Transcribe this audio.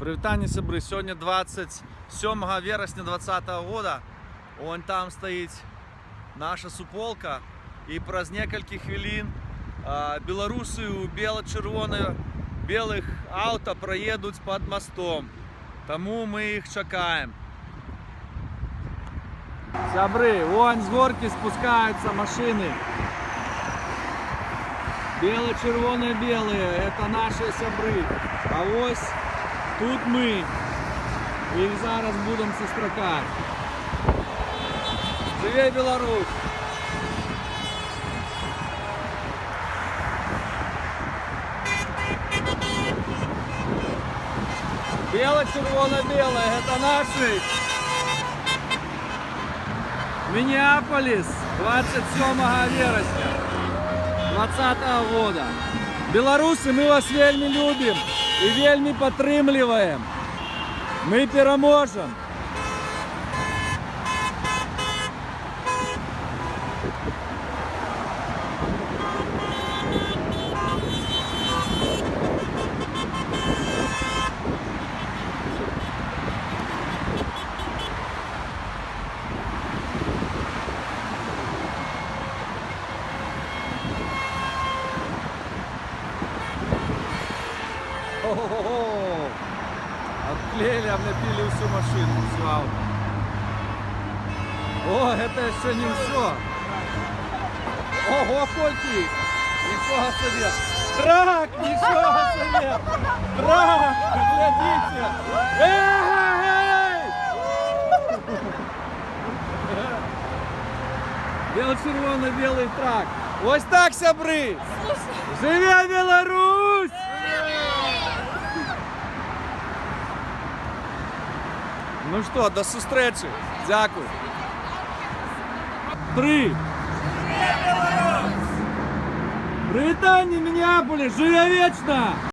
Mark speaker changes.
Speaker 1: Привітання, сябри. Сьогодні 27 вересня 2020 года. Вон там стоїть наша суполка. І праз некалькі хвилин білоруси у біло-червоно-білих авто проїдуть під мостом. Тому ми їх чекаємо. Сябри, вон з горки спускаються машини. Бело-червоно-белые, это наши сябри. А ось тут ми. Їх зараз будемо зустрічати. Живе Білорусь! Бело-червоно-белые, это наши. Миннеаполис, 27 вересня 2020 года. Белорусы, мы вас вельми любим и вельми підтримуємо. Мы переможем. Ого-го-го! Отклеили, облепили всю машину, всю авто. О, это еще не все. Ого, сколько! Ничего себе! Трак! Ничего себе! Трак! Глядите! Эй! Бело-червоно-белый трак. Ось так, сябри! Живе Білорусь! Ну що, до зустрічі. Дякую. 3. Привітання, Міннеаполіс! Живе вічно!